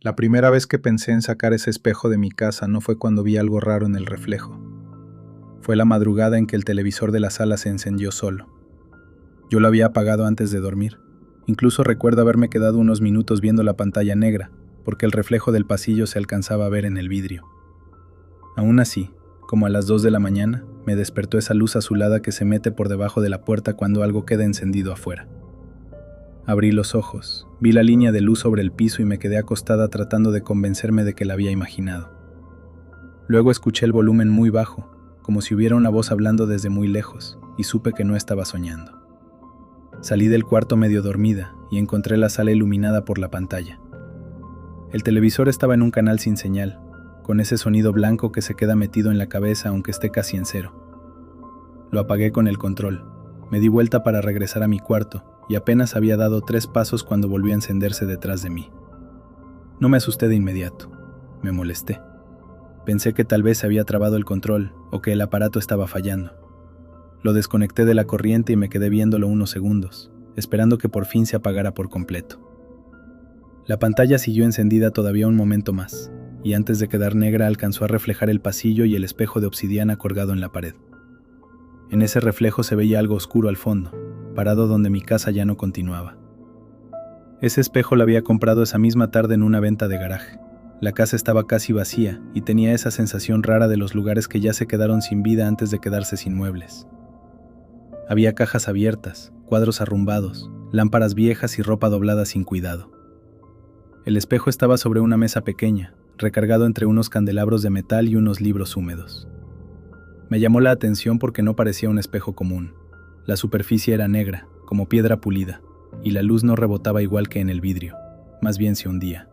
La primera vez que pensé en sacar ese espejo de mi casa no fue cuando vi algo raro en el reflejo. Fue la madrugada en que el televisor de la sala se encendió solo. Yo lo había apagado antes de dormir. Incluso recuerdo haberme quedado unos minutos viendo la pantalla negra, porque el reflejo del pasillo se alcanzaba a ver en el vidrio. Aún así, como a las 2 de la mañana, me despertó esa luz azulada que se mete por debajo de la puerta cuando algo queda encendido afuera. Abrí los ojos, vi la línea de luz sobre el piso y me quedé acostada tratando de convencerme de que la había imaginado. Luego escuché el volumen muy bajo, como si hubiera una voz hablando desde muy lejos, y supe que no estaba soñando. Salí del cuarto medio dormida y encontré la sala iluminada por la pantalla. El televisor estaba en un canal sin señal, con ese sonido blanco que se queda metido en la cabeza aunque esté casi en cero. Lo apagué con el control, me di vuelta para regresar a mi cuarto y apenas había dado 3 pasos cuando volvió a encenderse detrás de mí. No me asusté de inmediato, me molesté. Pensé que tal vez se había trabado el control o que el aparato estaba fallando. Lo desconecté de la corriente y me quedé viéndolo unos segundos, esperando que por fin se apagara por completo. La pantalla siguió encendida todavía un momento más, y antes de quedar negra alcanzó a reflejar el pasillo y el espejo de obsidiana colgado en la pared. En ese reflejo se veía algo oscuro al fondo, parado donde mi casa ya no continuaba. Ese espejo lo había comprado esa misma tarde en una venta de garaje. La casa estaba casi vacía y tenía esa sensación rara de los lugares que ya se quedaron sin vida antes de quedarse sin muebles. Había cajas abiertas, cuadros arrumbados, lámparas viejas y ropa doblada sin cuidado. El espejo estaba sobre una mesa pequeña, recargado entre unos candelabros de metal y unos libros húmedos. Me llamó la atención porque no parecía un espejo común. La superficie era negra, como piedra pulida, y la luz no rebotaba igual que en el vidrio, más bien se hundía.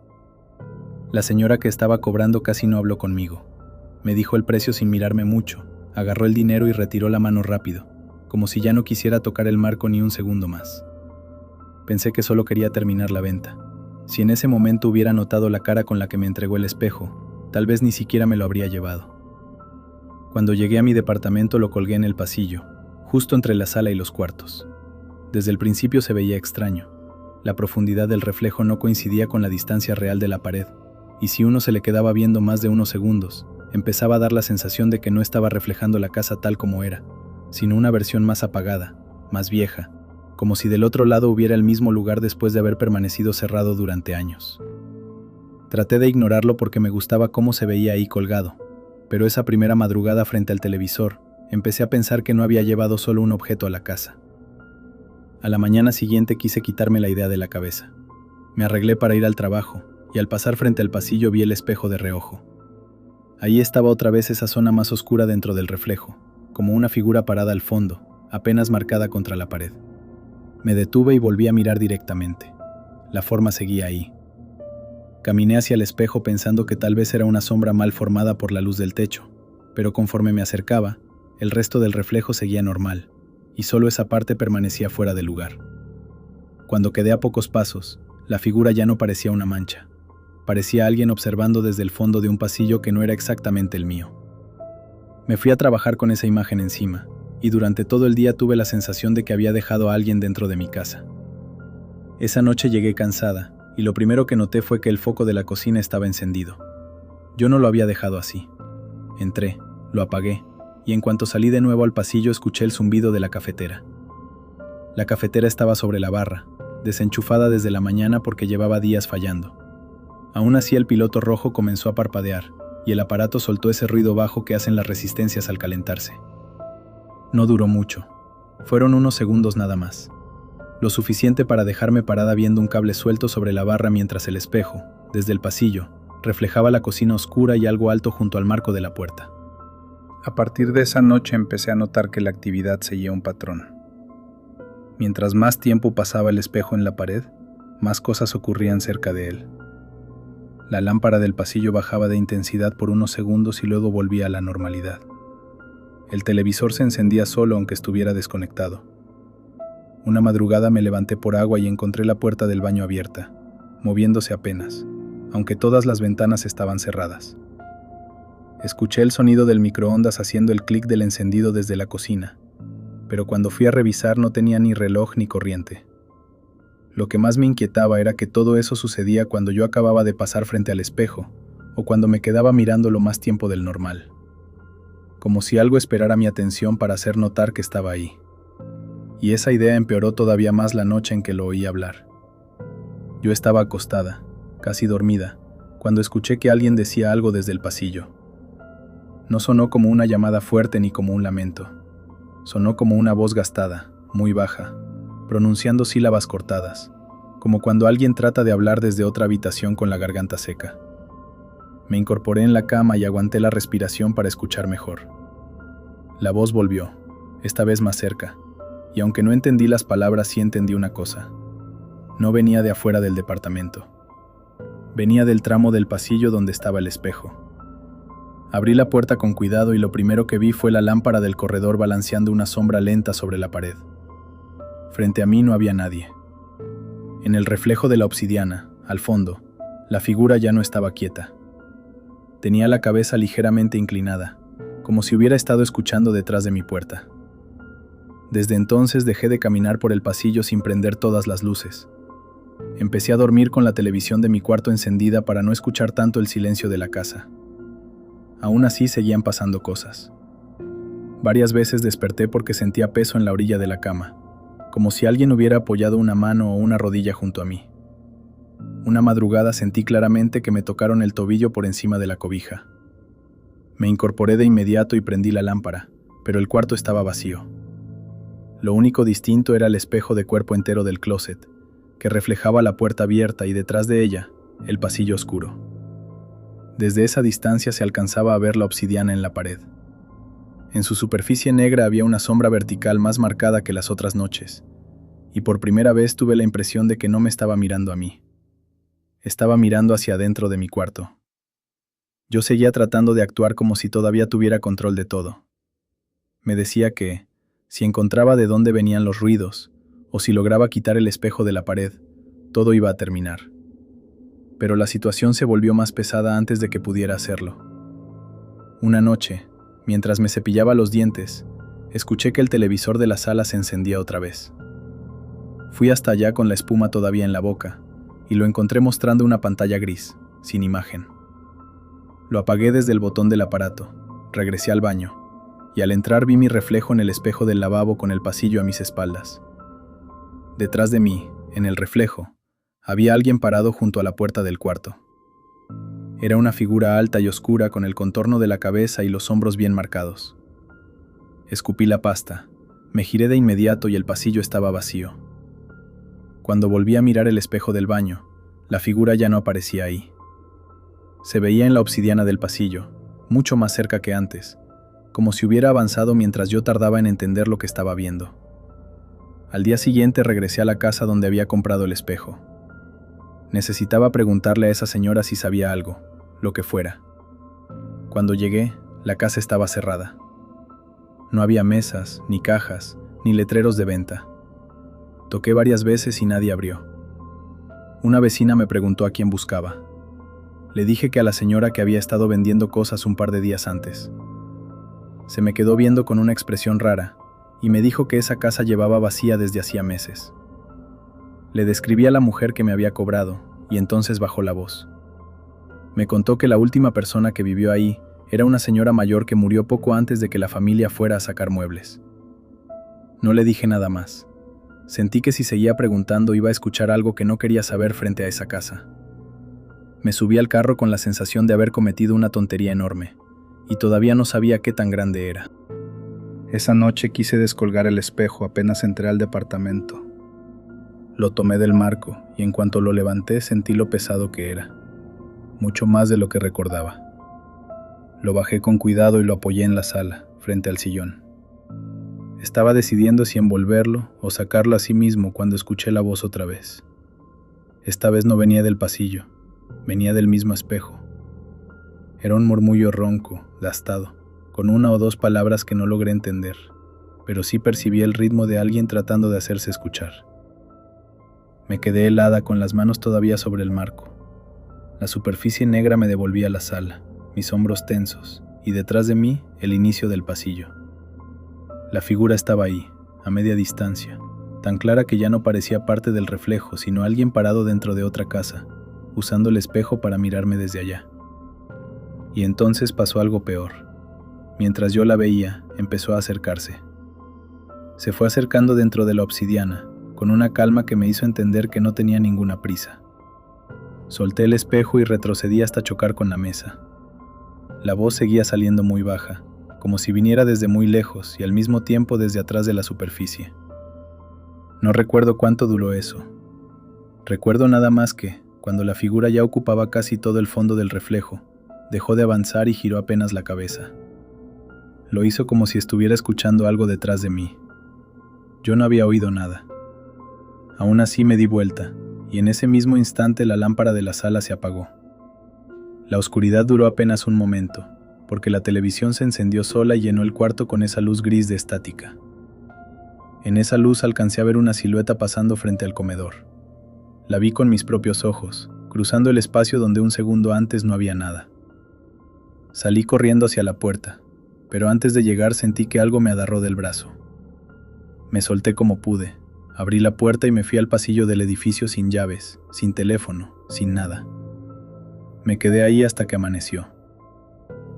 La señora que estaba cobrando casi no habló conmigo. Me dijo el precio sin mirarme mucho, agarró el dinero y retiró la mano rápido, como si ya no quisiera tocar el marco ni un segundo más. Pensé que solo quería terminar la venta. Si en ese momento hubiera notado la cara con la que me entregó el espejo, tal vez ni siquiera me lo habría llevado. Cuando llegué a mi departamento lo colgué en el pasillo, justo entre la sala y los cuartos. Desde el principio se veía extraño. La profundidad del reflejo no coincidía con la distancia real de la pared, y si uno se le quedaba viendo más de unos segundos, empezaba a dar la sensación de que no estaba reflejando la casa tal como era, sino una versión más apagada, más vieja, como si del otro lado hubiera el mismo lugar después de haber permanecido cerrado durante años. Traté de ignorarlo porque me gustaba cómo se veía ahí colgado, pero esa primera madrugada frente al televisor, empecé a pensar que no había llevado solo un objeto a la casa. A la mañana siguiente quise quitarme la idea de la cabeza. Me arreglé para ir al trabajo, y al pasar frente al pasillo vi el espejo de reojo. Ahí estaba otra vez esa zona más oscura dentro del reflejo, como una figura parada al fondo, apenas marcada contra la pared. Me detuve y volví a mirar directamente. La forma seguía ahí. Caminé hacia el espejo pensando que tal vez era una sombra mal formada por la luz del techo, pero conforme me acercaba, el resto del reflejo seguía normal, y solo esa parte permanecía fuera de lugar. Cuando quedé a pocos pasos, la figura ya no parecía una mancha. Parecía alguien observando desde el fondo de un pasillo que no era exactamente el mío. Me fui a trabajar con esa imagen encima, y durante todo el día tuve la sensación de que había dejado a alguien dentro de mi casa. Esa noche llegué cansada, y lo primero que noté fue que el foco de la cocina estaba encendido. Yo no lo había dejado así. Entré, lo apagué, y en cuanto salí de nuevo al pasillo escuché el zumbido de la cafetera. La cafetera estaba sobre la barra, desenchufada desde la mañana porque llevaba días fallando. Aún así el piloto rojo comenzó a parpadear, y el aparato soltó ese ruido bajo que hacen las resistencias al calentarse. No duró mucho. Fueron unos segundos nada más. Lo suficiente para dejarme parada viendo un cable suelto sobre la barra mientras el espejo, desde el pasillo, reflejaba la cocina oscura y algo alto junto al marco de la puerta. A partir de esa noche empecé a notar que la actividad seguía un patrón. Mientras más tiempo pasaba el espejo en la pared, más cosas ocurrían cerca de él. La lámpara del pasillo bajaba de intensidad por unos segundos y luego volvía a la normalidad. El televisor se encendía solo aunque estuviera desconectado. Una madrugada me levanté por agua y encontré la puerta del baño abierta, moviéndose apenas, aunque todas las ventanas estaban cerradas. Escuché el sonido del microondas haciendo el clic del encendido desde la cocina, pero cuando fui a revisar no tenía ni reloj ni corriente. Lo que más me inquietaba era que todo eso sucedía cuando yo acababa de pasar frente al espejo, o cuando me quedaba mirándolo más tiempo del normal. Como si algo esperara mi atención para hacer notar que estaba ahí. Y esa idea empeoró todavía más la noche en que lo oí hablar. Yo estaba acostada, casi dormida, cuando escuché que alguien decía algo desde el pasillo. No sonó como una llamada fuerte ni como un lamento. Sonó como una voz gastada, muy baja, pronunciando sílabas cortadas, como cuando alguien trata de hablar desde otra habitación con la garganta seca. Me incorporé en la cama y aguanté la respiración para escuchar mejor. La voz volvió, esta vez más cerca, y aunque no entendí las palabras, sí entendí una cosa. No venía de afuera del departamento. Venía del tramo del pasillo donde estaba el espejo. Abrí la puerta con cuidado y lo primero que vi fue la lámpara del corredor balanceando una sombra lenta sobre la pared. Frente a mí no había nadie. En el reflejo de la obsidiana, al fondo, la figura ya no estaba quieta. Tenía la cabeza ligeramente inclinada, como si hubiera estado escuchando detrás de mi puerta. Desde entonces dejé de caminar por el pasillo sin prender todas las luces. Empecé a dormir con la televisión de mi cuarto encendida para no escuchar tanto el silencio de la casa. Aún así seguían pasando cosas. Varias veces desperté porque sentía peso en la orilla de la cama, como si alguien hubiera apoyado una mano o una rodilla junto a mí. Una madrugada sentí claramente que me tocaron el tobillo por encima de la cobija. Me incorporé de inmediato y prendí la lámpara, pero el cuarto estaba vacío. Lo único distinto era el espejo de cuerpo entero del closet, que reflejaba la puerta abierta y detrás de ella, el pasillo oscuro. Desde esa distancia se alcanzaba a ver la obsidiana en la pared. En su superficie negra había una sombra vertical más marcada que las otras noches, y por primera vez tuve la impresión de que no me estaba mirando a mí. Estaba mirando hacia adentro de mi cuarto. Yo seguía tratando de actuar como si todavía tuviera control de todo. Me decía que, si encontraba de dónde venían los ruidos, o si lograba quitar el espejo de la pared, todo iba a terminar. Pero la situación se volvió más pesada antes de que pudiera hacerlo. Una noche, mientras me cepillaba los dientes, escuché que el televisor de la sala se encendía otra vez. Fui hasta allá con la espuma todavía en la boca, y lo encontré mostrando una pantalla gris, sin imagen. Lo apagué desde el botón del aparato, regresé al baño, y al entrar vi mi reflejo en el espejo del lavabo con el pasillo a mis espaldas. Detrás de mí, en el reflejo, había alguien parado junto a la puerta del cuarto. Era una figura alta y oscura con el contorno de la cabeza y los hombros bien marcados. Escupí la pasta, me giré de inmediato y el pasillo estaba vacío. Cuando volví a mirar el espejo del baño, la figura ya no aparecía ahí. Se veía en la obsidiana del pasillo, mucho más cerca que antes, como si hubiera avanzado mientras yo tardaba en entender lo que estaba viendo. Al día siguiente regresé a la casa donde había comprado el espejo. Necesitaba preguntarle a esa señora si sabía algo, lo que fuera. Cuando llegué, la casa estaba cerrada. No había mesas, ni cajas, ni letreros de venta. Toqué varias veces y nadie abrió. Una vecina me preguntó a quién buscaba. Le dije que a la señora que había estado vendiendo cosas un par de días antes. Se me quedó viendo con una expresión rara y me dijo que esa casa llevaba vacía desde hacía meses. Le describí a la mujer que me había cobrado y entonces bajó la voz. Me contó que la última persona que vivió ahí era una señora mayor que murió poco antes de que la familia fuera a sacar muebles. No le dije nada más. Sentí que si seguía preguntando iba a escuchar algo que no quería saber frente a esa casa. Me subí al carro con la sensación de haber cometido una tontería enorme, y todavía no sabía qué tan grande era. Esa noche quise descolgar el espejo apenas entré al departamento. Lo tomé del marco y en cuanto lo levanté sentí lo pesado que era, mucho más de lo que recordaba. Lo bajé con cuidado y lo apoyé en la sala, frente al sillón. Estaba decidiendo si envolverlo o sacarlo a sí mismo cuando escuché la voz otra vez. Esta vez no venía del pasillo, venía del mismo espejo. Era un murmullo ronco, gastado, con una o dos palabras que no logré entender, pero sí percibí el ritmo de alguien tratando de hacerse escuchar. Me quedé helada con las manos todavía sobre el marco. La superficie negra me devolvía a la sala, mis hombros tensos, y detrás de mí, el inicio del pasillo. La figura estaba ahí, a media distancia, tan clara que ya no parecía parte del reflejo, sino alguien parado dentro de otra casa, usando el espejo para mirarme desde allá. Y entonces pasó algo peor. Mientras yo la veía, empezó a acercarse. Se fue acercando dentro de la obsidiana, con una calma que me hizo entender que no tenía ninguna prisa. Solté el espejo y retrocedí hasta chocar con la mesa. La voz seguía saliendo muy baja, como si viniera desde muy lejos y al mismo tiempo desde atrás de la superficie. No recuerdo cuánto duró eso. Recuerdo nada más que, cuando la figura ya ocupaba casi todo el fondo del reflejo, dejó de avanzar y giró apenas la cabeza. Lo hizo como si estuviera escuchando algo detrás de mí. Yo no había oído nada. Aún así me di vuelta, y en ese mismo instante la lámpara de la sala se apagó. La oscuridad duró apenas un momento, porque la televisión se encendió sola y llenó el cuarto con esa luz gris de estática. En esa luz alcancé a ver una silueta pasando frente al comedor. La vi con mis propios ojos, cruzando el espacio donde un segundo antes no había nada. Salí corriendo hacia la puerta, pero antes de llegar sentí que algo me agarró del brazo. Me solté como pude, abrí la puerta y me fui al pasillo del edificio sin llaves, sin teléfono, sin nada. Me quedé ahí hasta que amaneció.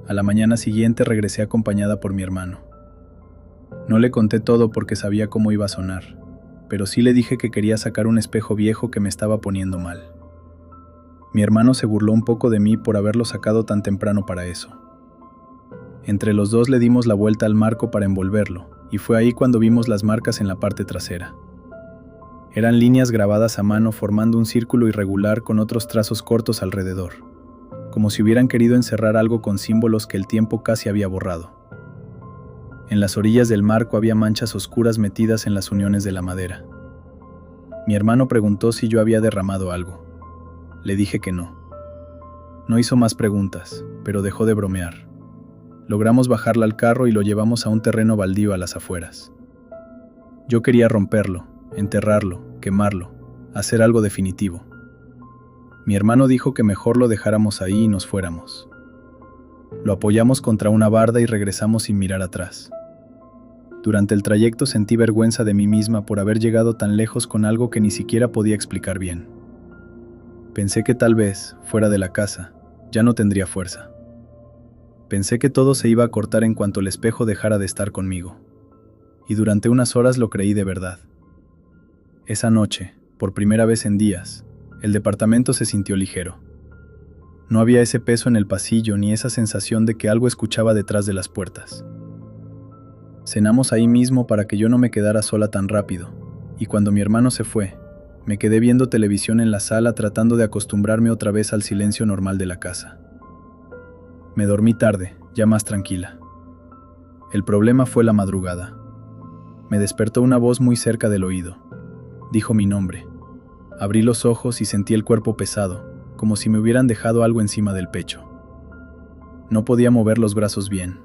A la mañana siguiente regresé acompañada por mi hermano. No le conté todo porque sabía cómo iba a sonar, pero sí le dije que quería sacar un espejo viejo que me estaba poniendo mal. Mi hermano se burló un poco de mí por haberlo sacado tan temprano para eso. Entre los dos le dimos la vuelta al marco para envolverlo, y fue ahí cuando vimos las marcas en la parte trasera. Eran líneas grabadas a mano formando un círculo irregular con otros trazos cortos alrededor, como si hubieran querido encerrar algo con símbolos que el tiempo casi había borrado. En las orillas del marco había manchas oscuras metidas en las uniones de la madera. Mi hermano preguntó si yo había derramado algo. Le dije que no. No hizo más preguntas, pero dejó de bromear. Logramos bajarla al carro y lo llevamos a un terreno baldío a las afueras. Yo quería romperlo, enterrarlo, quemarlo, hacer algo definitivo. Mi hermano dijo que mejor lo dejáramos ahí y nos fuéramos. Lo apoyamos contra una barda y regresamos sin mirar atrás. Durante el trayecto sentí vergüenza de mí misma por haber llegado tan lejos con algo que ni siquiera podía explicar bien. Pensé que tal vez, fuera de la casa, ya no tendría fuerza. Pensé que todo se iba a cortar en cuanto el espejo dejara de estar conmigo. Y durante unas horas lo creí de verdad. Esa noche, por primera vez en días, el departamento se sintió ligero. No había ese peso en el pasillo ni esa sensación de que algo escuchaba detrás de las puertas. Cenamos ahí mismo para que yo no me quedara sola tan rápido, y cuando mi hermano se fue, me quedé viendo televisión en la sala tratando de acostumbrarme otra vez al silencio normal de la casa. Me dormí tarde, ya más tranquila. El problema fue la madrugada. Me despertó una voz muy cerca del oído. Dijo mi nombre. Abrí los ojos y sentí el cuerpo pesado, como si me hubieran dejado algo encima del pecho. No podía mover los brazos bien.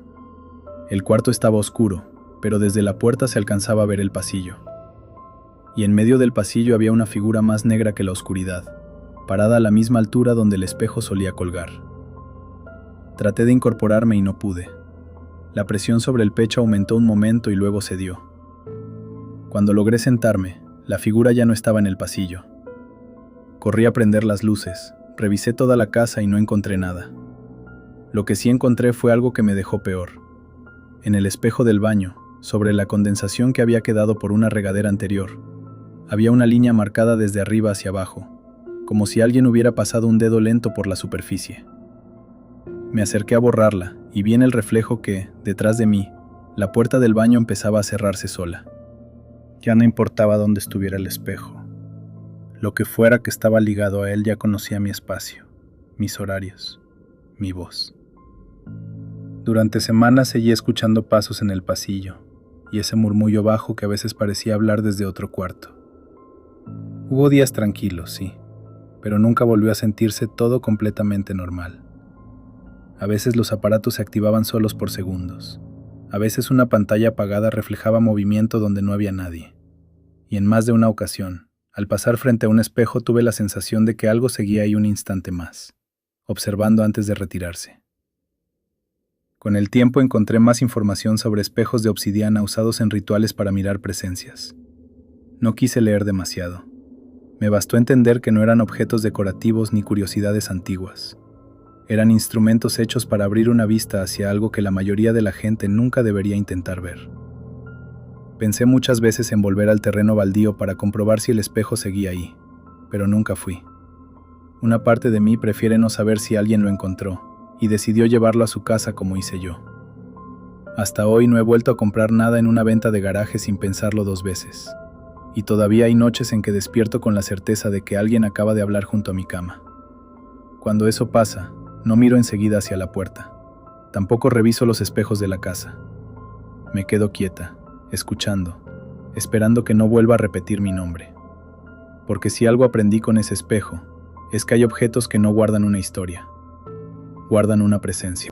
El cuarto estaba oscuro, pero desde la puerta se alcanzaba a ver el pasillo. Y en medio del pasillo había una figura más negra que la oscuridad, parada a la misma altura donde el espejo solía colgar. Traté de incorporarme y no pude. La presión sobre el pecho aumentó un momento y luego cedió. Cuando logré sentarme, la figura ya no estaba en el pasillo. Corrí a prender las luces, revisé toda la casa y no encontré nada. Lo que sí encontré fue algo que me dejó peor. En el espejo del baño, sobre la condensación que había quedado por una regadera anterior, había una línea marcada desde arriba hacia abajo, como si alguien hubiera pasado un dedo lento por la superficie. Me acerqué a borrarla y vi en el reflejo que, detrás de mí, la puerta del baño empezaba a cerrarse sola. Ya no importaba dónde estuviera el espejo. Lo que fuera que estaba ligado a él ya conocía mi espacio, mis horarios, mi voz. Durante semanas seguí escuchando pasos en el pasillo y ese murmullo bajo que a veces parecía hablar desde otro cuarto. Hubo días tranquilos, sí, pero nunca volvió a sentirse todo completamente normal. A veces los aparatos se activaban solos por segundos. A veces una pantalla apagada reflejaba movimiento donde no había nadie. Y en más de una ocasión, al pasar frente a un espejo tuve la sensación de que algo seguía ahí un instante más, observando antes de retirarse. Con el tiempo encontré más información sobre espejos de obsidiana usados en rituales para mirar presencias. No quise leer demasiado. Me bastó entender que no eran objetos decorativos ni curiosidades antiguas. Eran instrumentos hechos para abrir una vista hacia algo que la mayoría de la gente nunca debería intentar ver. Pensé muchas veces en volver al terreno baldío para comprobar si el espejo seguía ahí, pero nunca fui. Una parte de mí prefiere no saber si alguien lo encontró, y decidió llevarlo a su casa como hice yo. Hasta hoy no he vuelto a comprar nada en una venta de garaje sin pensarlo 2 veces. Y todavía hay noches en que despierto con la certeza de que alguien acaba de hablar junto a mi cama. Cuando eso pasa, no miro enseguida hacia la puerta. Tampoco reviso los espejos de la casa. Me quedo quieta, escuchando, esperando que no vuelva a repetir mi nombre. Porque si algo aprendí con ese espejo, es que hay objetos que no guardan una historia, guardan una presencia.